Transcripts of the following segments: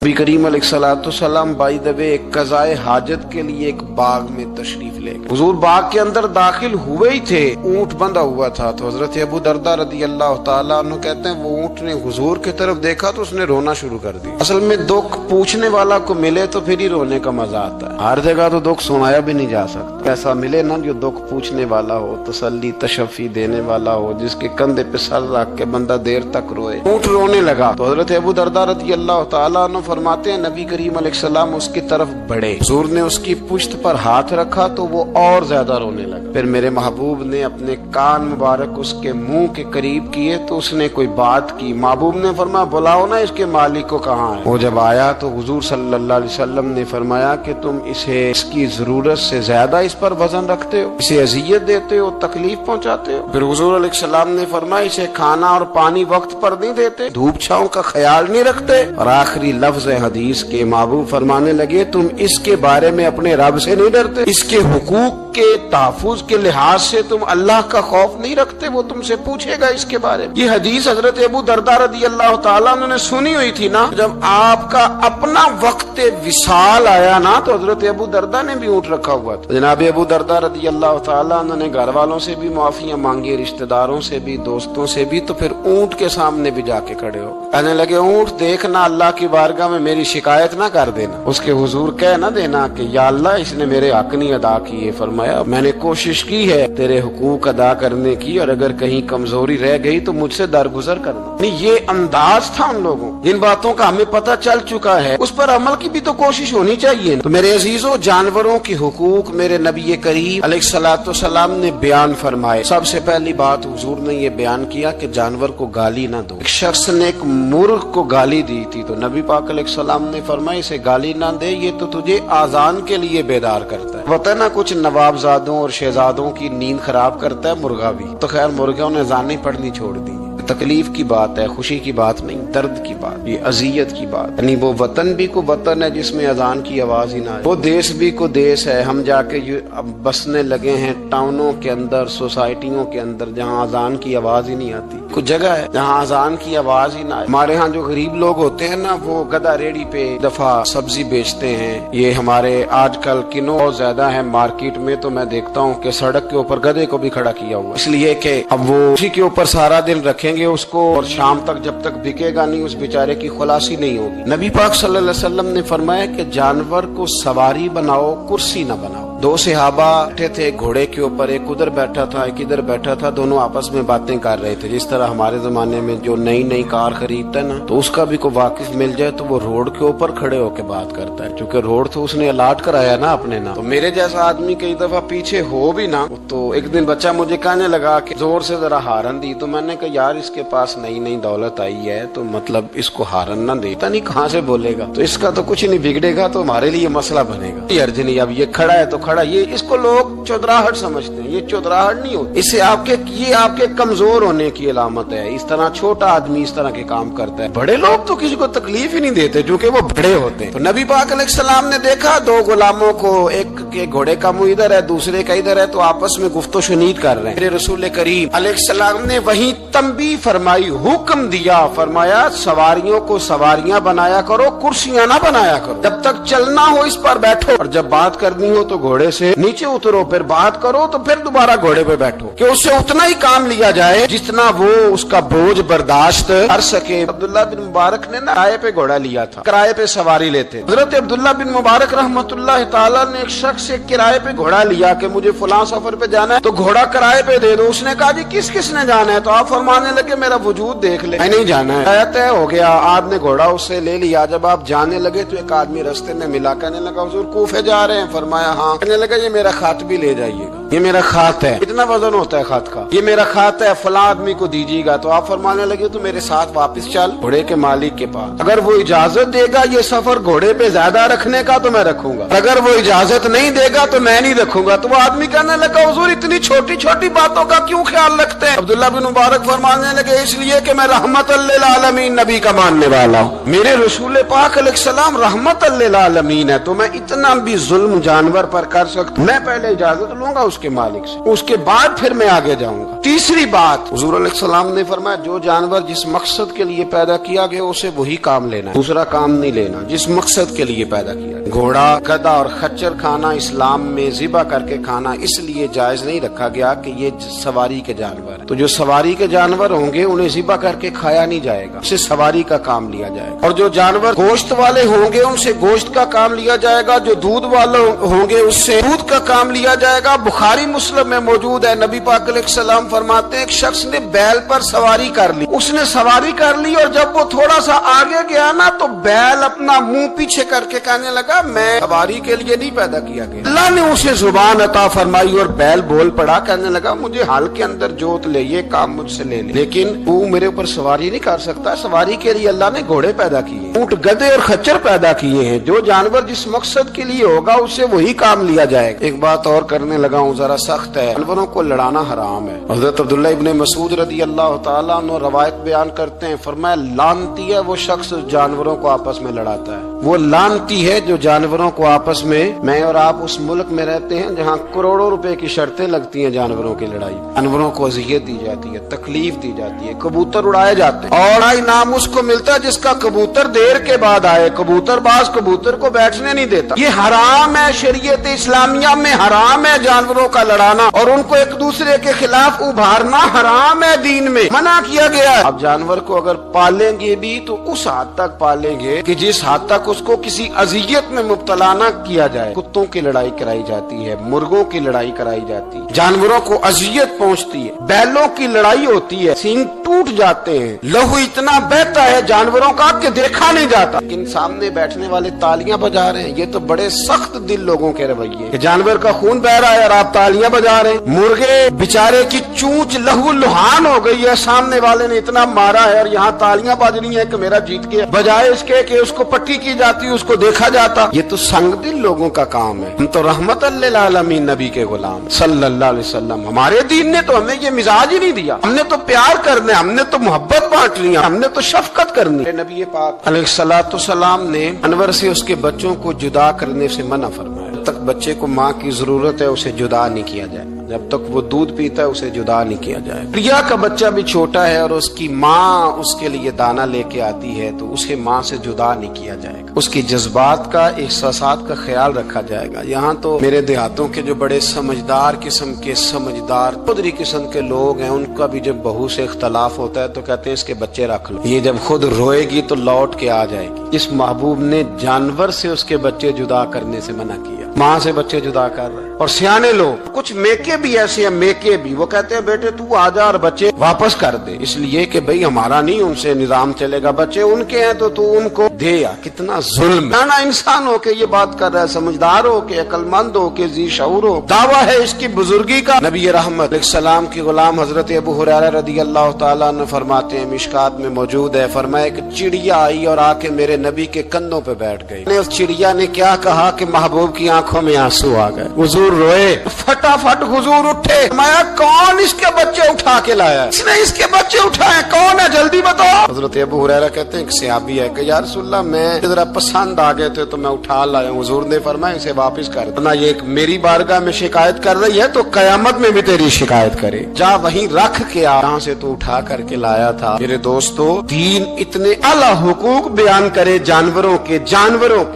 नबी करीम अलैहिस्सलाम by the way कज़ाए हाजत के लिए एक बाग में तशरीफ ले गए। हुजूर बाग के अंदर दाखिल हुए ही थे, ऊंट बंधा हुआ था। तो हजरत अबू दरदा रदी अल्लाह तआला अन्हु कहते हैं वो ऊंट ने हुजूर की तरफ देखा तो उसने रोना शुरू कर दिया। असल में दुख पूछने वाला को मिले तो फिर ही रोने का मजा आता है। हर जगह तो दुख सुनाया भी नहीं जा सकता। ऐसा मिले ना जो दुख पूछने वाला हो, तसल्ली तशफ़ी देने वाला हो, जिसके कंधे पे सर रख के बंदा देर तक रोए। ऊंट रोने लगा तो हजरत अबू दरदा रदी अल्लाह तआला अन्हु फरमाते हैं नबी करीम अलैहिस्सलाम उसकी तरफ बढ़े, हुजूर ने उसकी पुश्त पर हाथ रखा तो वो और ज्यादा रोने लगा। फिर मेरे महबूब ने अपने कान मुबारक उसके मुंह के करीब किए तो उसने कोई बात की। महबूब ने फरमाया बुलाओ ना इसके मालिक को, कहाँ है। वो जब आया तो हुजूर सल्लल्लाहु अलैहि वसल्लम ने फरमाया कि तुम इसे इसकी जरूरत से ज्यादा इस पर वजन रखते हो, इसे अजियत देते हो, तकलीफ पहुंचाते हो। फिर हुजूर अलैहिस्सलाम ने फरमाया इसे खाना और पानी वक्त पर नहीं देते, धूप छांव का ख्याल नहीं रखते। और आखिरी लफ्ज हदीस के महबूब फरमाने लगे तुम इसके बारे में अपने रब से नहीं डरते, इसके हुकूक के तहफ्फुज के लिहाज से तुम अल्लाह का खौफ नहीं रखते, वो तुमसे पूछेगा इसके बारे में। ये हदीस हजरत अबू दरदा रदी अल्लाह तआला ने सुनी हुई थी ना। जब आपका अपना वक्त विसाल आया ना तो हजरत अबू दरदा ने भी ऊंट रखा हुआ था। जनाब अबू दरदा रदी अल्लाह तआला ने घर वालों से भी माफियां मांगी, रिश्तेदारों से भी, दोस्तों से भी। तो फिर ऊंट के सामने भी जाके खड़े हो कहने लगे ऊंट देखना अल्लाह की बारगाह में मेरी शिकायत ना कर देना, उसके हुजूर कह ना देना कि या अल्लाह इसने मेरे हक नहीं अदा किए। फरमाया मैंने कोशिश की है तेरे हुकूक अदा करने की और अगर कहीं कमजोरी रह गई तो मुझसे दरगुजर करना। नहीं ये अंदाज था उन लोगों, जिन बातों का हमें पता चल चुका है उस पर अमल की भी तो कोशिश होनी चाहिए। तो मेरे अजीजों जानवरों की हुकूक मेरे नबी करीम अलैहिस्सलाम ने बयान फरमाए। सबसे पहली बात हुजूर ने ये बयान किया कि जानवर को गाली ना दो। एक शख्स ने एक मुर्ग को गाली दी थी तो नबी पाक अलैहिस्सलाम ने फरमाया इसे गाली ना दे, ये तो तुझे आजान के लिए बेदार करता है। पता ना कुछ नवाबजादों और शहजादों की नींद खराब करता है मुर्गा भी। तो खैर मुर्गों ने अज़ानें पढ़नी छोड़ दी। तकलीफ की बात है, खुशी की बात नहीं, दर्द की बात, ये अजियत की बात। यानी वो वतन भी को वतन है जिसमें अजान की आवाज ही ना है, वो देश भी को देश है। हम जाके अब बसने लगे हैं टाउनों के अंदर, सोसाइटियों के अंदर जहाँ अजान की आवाज ही नहीं आती। कुछ जगह है जहाँ अजान की आवाज ही ना है। हमारे यहाँ जो गरीब लोग होते हैं ना वो गधा रेडी पे दफा सब्जी बेचते हैं। ये हमारे आजकल किनो बहुत ज्यादा है मार्केट में, तो मैं देखता हूँ कि सड़क के ऊपर गधे को भी खड़ा किया हुआ, इसलिए कि अब वो उसी के ऊपर सारा दिन रखेंगे उसको और शाम तक जब तक बिकेगा नहीं उस बेचारे की खुलासी नहीं होगी। नबी पाक सल्लल्लाहु अलैहि वसल्लम ने फरमाया कि जानवर को सवारी बनाओ, कुर्सी न बनाओ। दो सहाबा बैठे थे घोड़े के ऊपर, एक उधर बैठा था एक इधर बैठा था, दोनों आपस में बातें कर रहे थे। जिस तरह हमारे जमाने में जो नई नई कार खरीदता है ना तो उसका भी कोई वाकिफ मिल जाए तो वो रोड के ऊपर खड़े होकर बात करता है, क्योंकि रोड तो उसने अलाट कराया ना अपने ना। तो मेरे जैसा आदमी कई दफा पीछे हो भी ना। तो एक दिन बच्चा मुझे कहने लगा कि जोर से जरा हारन दी, तो मैंने कहा यार इसके पास नई नई दौलत आई है तो मतलब इसको हारन ना दे, पता नहीं कहाँ से बोलेगा, तो इसका तो कुछ नहीं बिगड़ेगा तो हमारे लिए मसला बनेगा। ये अर्ज नहीं, अब ये खड़ा है तो खड़ा, ये इसको लोग चौधराहट समझते हैं, ये चौधराहट नहीं होती। इससे ये आपके कमजोर होने की अलामत है। इस तरह छोटा आदमी इस तरह के काम करता है। बड़े लोग तो किसी को तकलीफ ही नहीं देते क्योंकि वो बड़े होते हैं। तो नबी पाक अलैहिस्सलाम ने देखा दो गुलामों को, एक के घोड़े का मुंह इधर है दूसरे का इधर है, तो आपस में गुफ्तो शुनीद कर रहे हैं। मेरे रसूल करीम अलैहिस्सलाम ने वही तंबीह फरमाई, हुक्म दिया, फरमाया सवारियों को सवारियां बनाया करो, कुर्सियां ना बनाया करो। जब तक चलना हो इस पर बैठो और जब बात करनी हो तो घोड़े से नीचे उतरो, फिर बात करो तो फिर दोबारा घोड़े पे बैठो कि उससे उतना ही काम लिया जाए जितना वो उसका बोझ बर्दाश्त कर सके। अब्दुल्ला बिन मुबारक ने ना किराए पे घोड़ा लिया था, किराए पे सवारी लेते। हजरत अब्दुल्ला बिन मुबारक रहमतुल्लाह ताला ने एक शख्स से किराए पे घोड़ा लिया कि मुझे फलां सफर पे जाना है तो घोड़ा किराए पे दे दो। उसने कहा जी किस किस ने जाना है, तो आप फरमाने लगे मेरा वजूद देख ले, नहीं जाना है। तय हो गया, आपने घोड़ा उससे ले लिया। जब आप जाने लगे तो एक आदमी रास्ते में मिला, कहने लगा हुजूर कूफे जा रहे हैं? फरमाया हाँ। कहने लगा ये मेरा खात भी ले जाइएगा, ये मेरा खात है, इतना वजन होता है खात का, ये मेरा खात है, फला आदमी को दीजिएगा। तो आप फरमाने लगे तो मेरे साथ वापस चल घोड़े के मालिक के पास, अगर वो इजाजत देगा ये सफर घोड़े पे ज्यादा रखने का तो मैं रखूंगा, अगर वो इजाजत नहीं देगा तो मैं नहीं रखूंगा। तो वो आदमी कहने लगा हुजूर इतनी छोटी छोटी बातों का क्यों ख्याल रखते हैं? अब्दुल्ला बिन मुबारक फरमाने लगे इसलिए कि मैं रहमतुल लिल आलमीन नबी का मानने वाला हूँ, मेरे रसूल पाक अलैहिस्सलाम रहमतुल लिल आलमीन है, तो मैं इतना भी जुल्म जानवर पर कर सकता, मैं पहले इजाजत लूंगा उसके उसके मालिक से, उसके बाद फिर मैं आगे जाऊंगा। तीसरी बात, हुजूर अलैहिस्सलाम ने फरमाया जो जानवर जिस मकसद के लिए पैदा किया गया उसे वही काम लेना, दूसरा काम नहीं लेना, जिस मकसद के लिए पैदा किया। घोड़ा, गधा और खच्चर खाना इस्लाम में ज़िबा करके खाना इसलिए जायज नहीं रखा गया कि ये सवारी के जानवर है, तो जो सवारी के जानवर होंगे उन्हें ज़िबा करके खाया नहीं जाएगा, उससे सवारी का काम लिया जाएगा। और जो जानवर गोश्त वाले होंगे उनसे गोश्त का काम लिया जाएगा, जो दूध वाले होंगे उससे दूध का काम लिया जाएगा। बुखारी मुस्लिम में मौजूद है, नबी पाक अलैहिस्सलाम फरमाते हैं एक शख्स ने बैल पर सवारी कर ली, उसने सवारी कर ली और जब वो थोड़ा सा आगे गया ना तो बैल अपना मुंह पीछे करके कहने लगा मैं सवारी के लिए नहीं पैदा किया गया। अल्लाह ने उसे जुबान अता फरमाई और बैल बोल पड़ा, कहने लगा मुझे हाल के अंदर जोत ले, ये काम मुझसे ले ले, लेकिन तू मेरे ऊपर सवारी नहीं कर सकता। सवारी के लिए अल्लाह ने घोड़े पैदा किए, ऊंट, गधे और खच्चर पैदा किए हैं। जो जानवर जिस मकसद के लिए होगा उससे वही काम लिया जाएगा। एक बात और करने लगा हूँ, जरा सख्त है, जानवरों को लड़ाना हराम है। हज़रत अब्दुल्ला इब्न मसूद रज़ी अल्लाह तआला अन्हु रवायत बयान करते हैं, फरमाया लानती है वो शख्स जानवरों को आपस में लड़ाता है, वो लानती है जो जानवरों को आपस में। मैं और आप उस मुल्क में रहते हैं जहाँ करोड़ों रुपए की शर्तें लगती हैं जानवरों की लड़ाई, जानवरों को अज़ियत दी जाती है, तकलीफ दी जाती है, कबूतर उड़ाए जाते हैं और इनाम उसको मिलता है जिसका कबूतर देर के बाद आए। कबूतरबाज कबूतर को बैठने नहीं देता। ये हराम है, शरीयत इस्लामिया में हराम है जानवरों का लड़ाना और उनको एक दूसरे के खिलाफ उभारना हराम है, दीन में मना किया गया है। अब जानवर को अगर पालेंगे भी तो उस हद तक पालेंगे कि जिस हद तक उसको किसी अजियत में मुब्तला न किया जाए। कुत्तों की लड़ाई कराई जाती है, मुर्गों की लड़ाई कराई जाती है, जानवरों को अजियत पहुंचती है, बैलों की लड़ाई होती है, सींग टूट जाते हैं, लहू इतना बहता है जानवरों का कि देखा नहीं जाता, लेकिन सामने बैठने वाले तालियां बजा रहे हैं। ये तो बड़े सख्त दिल लोगों के रवैये कि जानवर का खून बह रहा है और आप तालियां बजा रहे हैं। मुर्गे बेचारे की चूंच लहू लुहान हो गई है, सामने वाले ने इतना मारा है और यहाँ तालियां बज रही है कि मेरा जीत गया, बजाय इसके कि उसको पट्टी की जाती, उसको देखा जाता। ये तो संग दिल लोगों का काम है। हम तो रहमतल लिल आलमीन नबी के गुलाम सल्लल्लाहु अलैहि वसल्लम, हमारे दीन ने तो हमें ये मिजाज ही नहीं दिया। हमने तो प्यार करना, हमने तो मोहब्बत बांट लिया, हमने तो शफकत करनी। नबी पाक अलैहिस्सलातु सलाम ने अनवर से उसके बच्चों को जुदा करने से मना फरमाया। जब तक बच्चे को माँ की जरूरत है उसे जुदा नहीं किया जाए, जब तक वो दूध पीता है उसे जुदा नहीं किया जाए। प्रिया का बच्चा भी छोटा है और उसकी माँ उसके लिए दाना लेके आती है तो उसे माँ से जुदा नहीं किया जाएगा, उसकी जज्बात का, एहसासात का ख्याल रखा जाएगा। यहाँ तो मेरे देहातों के जो बड़े समझदार किस्म के, समझदार खुदरी किस्म के लोग हैं, उनका भी जब बहू से इख्तलाफ होता है तो कहते हैं इसके बच्चे रख लो, ये जब खुद रोएगी तो लौट के आ जाएगी। इस महबूब ने जानवर से उसके बच्चे जुदा करने से मना किया, माँ से बच्चे जुदा कर रहे हैं। और सियाने लोग, कुछ मेके भी ऐसे हैं, मेके भी, वो कहते हैं बेटे तू आजा और बच्चे वापस कर दे, इसलिए कि भाई हमारा नहीं उनसे निजाम चलेगा, बच्चे उनके हैं तो तू उनको दे। या कितना जुल्म है ना। इंसान हो के ये बात कर रहा है, समझदार हो के, अक्लमंद हो के, जी शऊर हो, दावा है इसकी बुजुर्गी का। नबी रहमत अलैहिस्सलाम के गुलाम हजरत अबू हुरैरा रदियल्लाहु ताला अन्हु फरमाते हैं, मिशकात में मौजूद है, फरमाया एक चिड़िया आई और आके मेरे नबी के कंधों पे बैठ गई। उस चिड़िया ने क्या कहा कि महबूब की आंखों में आंसू आ गए, हुजूर रोए, फटाफट हुजूर उठे, मैं कौन इसके बच्चे उठा के लाया, इसने इसके बच्चे उठाए, कौन है जल्दी बताओ। हजरत अबू हुरैरा कहते हैं सहाबी है कि या रसूलल्लाह मैं जरा पसंद आ गए थे तो मैं उठा लाया। हुजूर ने फरमाया इसे वापस कर देना, ये मेरी बारगाह में शिकायत कर रही है तो कयामत में भी तेरी शिकायत करे, जा वहीं रख के आ जहाँ से तू उठा करके लाया था। मेरे दोस्तों, दीन इतने आला हुकूक बयान करे जानवरों के,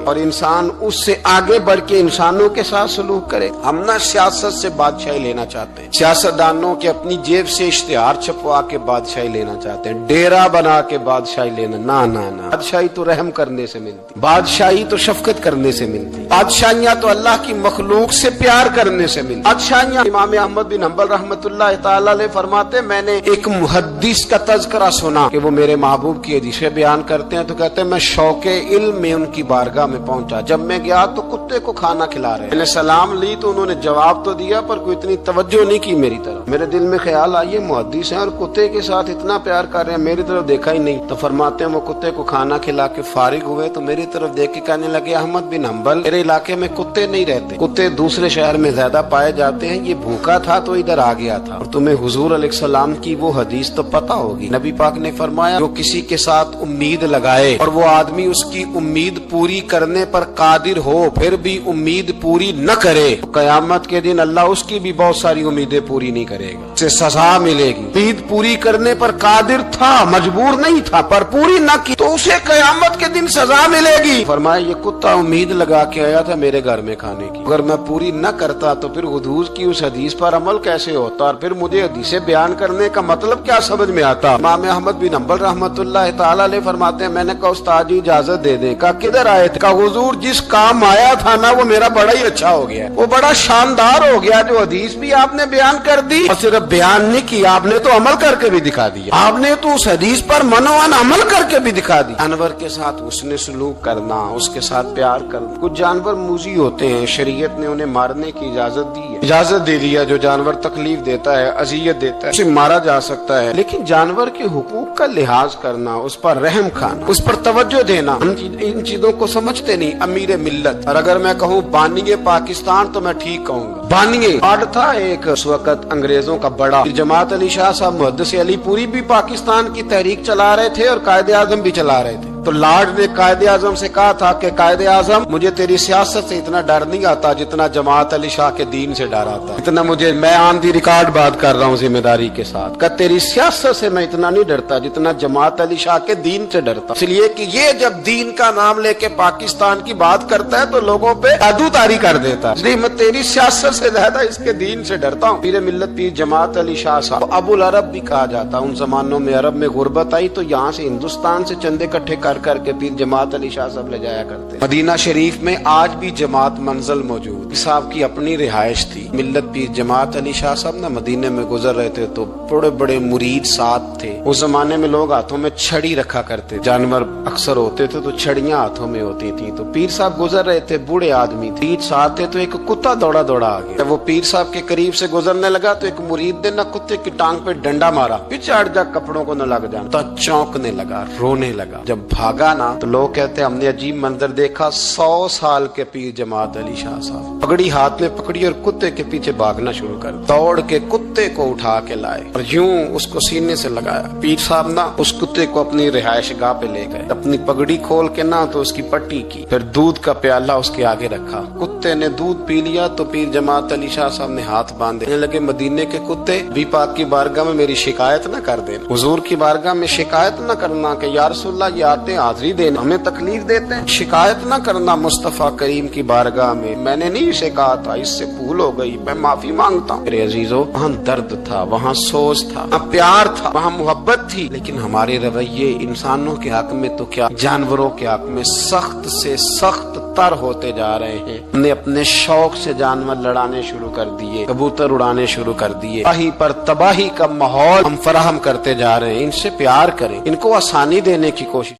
और इंसान उससे आगे बढ़ के इंसानों के साथ सलूक करे। हम ना सियासत से बादशाही लेना चाहते हैं, सियासतदानों के अपनी जेब से इश्तिहार छपवा के बादशाही लेना चाहते हैं, डेरा बना के बादशाही लेना, ना ना ना। बादशाही तो रहम करने से मिलती, बादशाही तो शफकत करने से मिलती, बादशाहियां तो अल्लाह की मखलूक से प्यार करने से मिलती। बादशाहियां, इमाम अहमद बिन हंबल रहमतुल्लाह तआला अलैह फरमाते, मैंने एक मुहद्दिस का तज़किरा सुना कि वो मेरे महबूब की हदीसें बयान करते हैं तो कहते हैं मैं शौके इल्म में उनकी बारगाह में पहुंचा, जब मैं गया तो कुत्ते को खाना खिला रहे, मैंने सलाम ली तो उन्होंने जवाब तो दिया पर कोई इतनी तवज्जो नहीं की मेरी तरफ। मेरे दिल में ख्याल आई, मुहद्दिस हैं और कुत्ते के साथ इतना प्यार कर रहे हैं, मेरी तरफ देखा ही नहीं। तो फरमाते हैं वो कुत्ते को खाना खिला के फारिग हुए तो मेरी तरफ देख के कहने लगे, अहमद बिन हंबल, मेरे इलाके में कुत्ते नहीं रहते, कुत्ते दूसरे शहर में ज्यादा पाए जाते हैं। ये भूखा था तो इधर आ गया था। और तुम्हें हुजूर अलैहिस्सलाम की वो हदीस तो पता होगी, नबी पाक ने फरमाया जो किसी के साथ उम्मीद लगाए और वो आदमी उसकी उम्मीद पूरी करने पर कादिर हो फिर भी उम्मीद पूरी न करे, तो कयामत के दिन अल्लाह उसकी भी बहुत सारी उम्मीदें पूरी नहीं करेगा, उसे सजा मिलेगी। उम्मीद पूरी करने पर कादिर था, मजबूर नहीं था, पर पूरी न की तो उसे कयामत के दिन सजा मिलेगी। फरमाया ये कुत्ता उम्मीद लगा के आया था मेरे घर में खाने की, अगर मैं पूरी न करता तो फिर हुजूर की उस हदीस पर अमल कैसे होता और फिर मुझे हदीसें बयान करने का मतलब क्या समझ में आता। इमाम अहमद बिन हंबल रहमतुल्लाह तआला अलैह फरमाते हैं मैंने कहा उस्ताद जी इजाजत दे दें। कहा किधर आए थे? कहा हुजूर जिस काम आया था ना वो मेरा बड़ा ही अच्छा हो गया, वो बड़ा शानदार हो गया, जो हदीस भी आपने बयान कर दी और सिर्फ बयान नहीं किया, आपने तो अमल करके भी दिखा दिया, आपने तो उस हदीस पर मनोवन अमल करके भी दिखा दी। जानवर के साथ उसने सलूक करना, उसके साथ प्यार करना। कुछ जानवर मूजी होते हैं, शरीयत ने उन्हें मारने की इजाजत दी है, इजाजत दे दिया। जो जानवर तकलीफ देता है, अजियत देता है, उसे मारा जा सकता है, लेकिन जानवर के हुकूक का लिहाज करना, उस पर रहम खाना, उस पर तवज्जो देना, इन चीजों को समझते नहीं अमीर मिल्लत। और अगर मैं कहूँ बानिए पाकिस्तान तो मैं ठीक कहूँगा। बानिए आर्ड था एक उस वक्त अंग्रेजों का बड़ा, जमात अली शाह साहब मुहद्दिस अली पूरी भी पाकिस्तान की तहरीक चला रहे थे और कायदे आजम भी चला रहे थे। तो लॉर्ड ने कायदे आजम से कहा था कि कायदे आजम मुझे तेरी सियासत से इतना डर नहीं आता जितना जमात अली शाह के दीन से डर आता, इतना मुझे, मैं ऑन दी रिकॉर्ड बात कर रहा हूँ जिम्मेदारी के साथ, का तेरी सियासत से मैं इतना नहीं डरता जितना जमात अली शाह के दीन से डरता। इसलिए कि ये जब दीन का नाम लेके पाकिस्तान की बात करता है तो लोगों पे जादूदारी कर देता है, इसलिए मैं तेरी सियासत से ज्यादा इसके दीन से डरता हूँ। पीर मिल्लत पीर जमात अली शाह साहब अबुल अरब भी कहा जाता। उन जमानों में अरब में गुर्बत आई तो यहाँ से हिंदुस्तान से चंदे इकट्ठे करके पीर जमात अली शाह साहब ले जाया करते। मदीना शरीफ में आज भी जमात मंजिल मौजूद, साहब की अपनी रिहाइश थी। मिल्लत पीर जमात अली शाह साहब ना मदीने में गुजर रहे थे तो बड़े बड़े मुरीद साथ थे। उस जमाने में लोग हाथों में छड़ी रखा करते, जानवर अक्सर होते थे तो छड़ियां हाथों में होती थी। तो पीर साहब गुजर रहे थे, बूढ़े आदमी थे, साथ थे, तो एक कुत्ता दौड़ा दौड़ा आ गया। जब वो पीर साहब के करीब से गुजरने लगा तो एक मुरीद ने ना कुत्ते की टांग पे डंडा मारा, पीछे हट जा, कपड़ों को न लग जाना। तो चौंकने लगा, रोने लगा। जब भागा ना तो लोग कहते हैं हमने अजीब मंजर देखा। 100 साल के पीर जमात अली शाह साहब पगड़ी हाथ में पकड़ी और कुत्ते के पीछे भागना शुरू कर, दौड़ के कुत्ते को उठा के लाए और यूं उसको सीने से लगाया। पीर साहब ना उस कुत्ते को अपनी रिहाइश गाह पे ले गए, अपनी पगड़ी खोल के ना तो उसकी पट्टी की, फिर दूध का प्याला उसके आगे रखा। कुत्ते ने दूध पी लिया तो पीर जमात अली शाह साहब ने हाथ बांधे लगे, मदीने के कुत्ते भी पाक की बारगाह में मेरी शिकायत न कर देना, हुजूर की बारगाह में शिकायत न करना कि या रसूलल्लाह ये आते हाजिरी देना, हमें तकलीफ देते हैं, शिकायत न करना मुस्तफा करीम की बारगाह में, मैंने नहीं इसे कहा था, इससे भूल हो गई, मैं माफी मांगता हूँ। मेरे अजीजों, वहाँ दर्द था, वहाँ सोच था, वहाँ प्यार था, वहाँ मोहब्बत थी, लेकिन हमारे रवैये इंसानों के हक में तो क्या जानवरों के हक में सख्त से सख्त तर होते जा रहे हैं। हमने अपने शौक से जानवर लड़ाने शुरू कर दिए, कबूतर उड़ाने शुरू कर दिए, तबाही पर तबाही का माहौल हम फराहम करते जा रहे हैं। इनसे प्यार करें, इनको आसानी देने की कोशिश